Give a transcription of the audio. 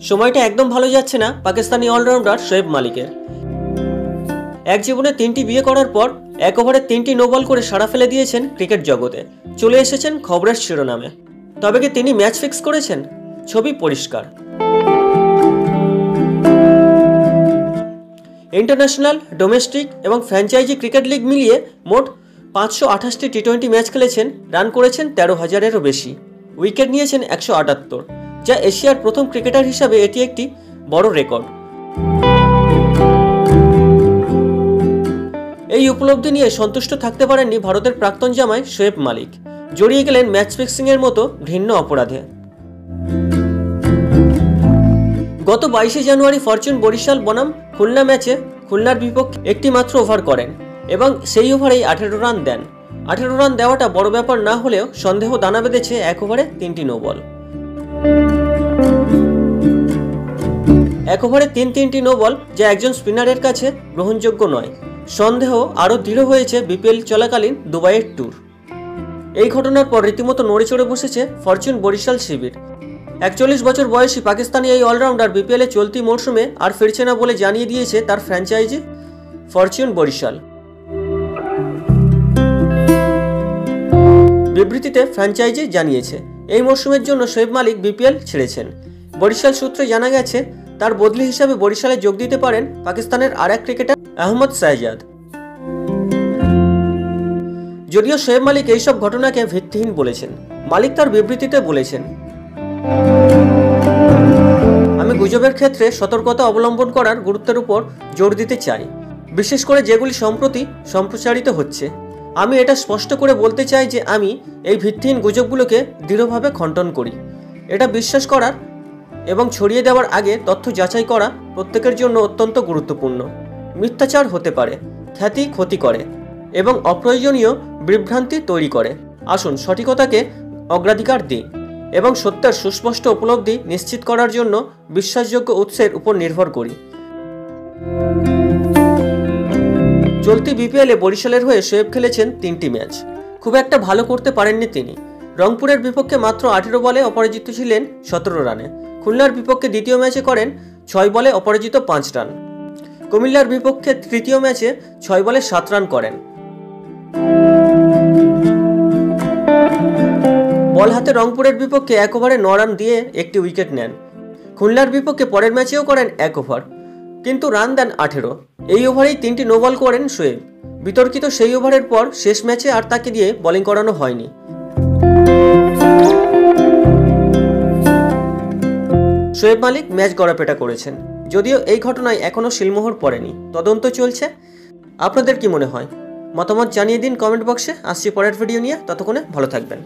সময়টা একদম ভালো যাচ্ছে না পাকিস্তানি অলরাউন্ডার শোয়েব মালিকের। এক জীবনে 3টি বিয়ে করার পর এক ওভারে 3টি নো বল করে সাড়া ফেলে দিয়েছেন ক্রিকেট জগতে, চলে এসেছেন খবরের শিরোনামে। তবে কি তিনি ম্যাচ ফিক্স করেছেন? ছবি পরিষ্কার। ইন্টারন্যাশনাল, ডোমেস্টিক এবং ফ্র্যাঞ্চাইজি ক্রিকেট লিগ মিলিয়ে মোট 528টি টি20 ম্যাচ খেলেছেন, রান করেছেন 13,000-এরও বেশি, উইকেট নিয়েছেন 178, যা এশিয়ার প্রথম ক্রিকেটার হিসাবে এটি একটি বড় রেকর্ড। এই উপলব্ধি নিয়ে সন্তুষ্ট থাকতে পারেননি ভারতের প্রাক্তন জামাই শোয়েব মালিক, জড়িয়ে গেলেন ম্যাচ ফিক্সিংয়ের মতো ঘৃণ্য অপরাধে। গত 22শে জানুয়ারি ফরচুন বরিশাল বনাম খুলনা ম্যাচে খুলনার বিপক্ষে একটি মাত্র ওভার করেন এবং সেই ওভারেই 18 রান দেন। 18 রান দেওয়াটা বড় ব্যাপার না হলেও সন্দেহ দানা বেঁধেছে এক ওভারে 3টি নো বল। এক ওভারে 3টি নো বল, যা একজন স্পিনারের কাছে গ্রহণযোগ্য নয়। সন্দেহ আরও দৃঢ় হয়েছে বিপিএল চলাকালীন দুবাইয়ের ট্যুর। এই ঘটনার পর রীতিমতো নড়ে চড়ে বসেছে ফরচুন বরিশাল শিবির। 41 বছর বয়সী পাকিস্তানি এই অলরাউন্ডার বিপিএলে চলতি মরশুমে আর ফিরছে না বলে জানিয়ে দিয়েছে তার ফ্র্যাঞ্চাইজি ফরচুন বরিশাল। বিবৃতিতে ফ্র্যাঞ্চাইজি জানিয়েছে, এই মরশুমের জন্য শোয়েব মালিক বিপিএল ছেড়েছেন। বরিশাল সূত্রে জানা গেছে, তার বদলি হিসাবে বরিশালে যোগ দিতে পারেন পাকিস্তানের আরেক ক্রিকেটার আহমদ শাহজাদ। যদিও শোয়েব মালিক এইসব ঘটনাকে ভিত্তিহীন বলেছেন। মালিক তার বিবৃতিতে বলেছেন, আমি গুজবের ক্ষেত্রে সতর্কতা অবলম্বন করার গুরুত্বের উপর জোর দিতে চাই, বিশেষ করে যেগুলি সম্প্রতি সম্প্রচারিত হচ্ছে। আমি এটা স্পষ্ট করে বলতে চাই যে আমি এই ভিত্তিহীন গুজবগুলোকে দৃঢ়ভাবে খণ্ডন করি। এটা বিশ্বাস করার এবং ছড়িয়ে দেওয়ার আগে তথ্য যাচাই করা প্রত্যেকের জন্য অত্যন্ত গুরুত্বপূর্ণ। মিথ্যাচার হতে পারে, খ্যাতি ক্ষতি করে এবং অপ্রয়োজনীয় বিভ্রান্তি তৈরি করে। আসুন সঠিকতাকে অগ্রাধিকার দিই এবং সত্যের সুস্পষ্ট উপলব্ধি নিশ্চিত করার জন্য বিশ্বাসযোগ্য উৎসের উপর নির্ভর করি। চলতি বিপিএলে বরিশালের হয়ে শোয়েব খেলেছেন 3টি ম্যাচ। খুব একটা ভালো করতে পারেননি তিনি। রংপুরের বিপক্ষে মাত্র 18 বলে অপরাজিত ছিলেন 17 রানে। খুলনার বিপক্ষে দ্বিতীয় ম্যাচে করেন 6 বলে অপরাজিত 5 রান। কুমিল্লার বিপক্ষে তৃতীয় ম্যাচে 6 বলে 7 রান করেন। বল হাতে রংপুরের বিপক্ষে 1 ওভারে 9 রান দিয়ে একটি উইকেট নেন। খুলনার বিপক্ষে পরের ম্যাচেও করেন 1 ওভার, কিন্তু রান দেন 18। এই ওভারেই 3টি নো বল করেন শোয়েব। বিতর্কিত সেই ওভারের পর শেষ ম্যাচে আর তাকে দিয়ে বোলিং করানো হয়নি। শোয়েব মালিক ম্যাচ গড়াপেটা করেছেন, যদিও এই ঘটনায় এখনও সিলমোহর পড়েনি, তদন্ত চলছে। আপনাদের কি মনে হয়? মতামত জানিয়ে দিন কমেন্ট বক্সে। আসছি পরের ভিডিও নিয়ে, ততক্ষণে ভালো থাকবেন।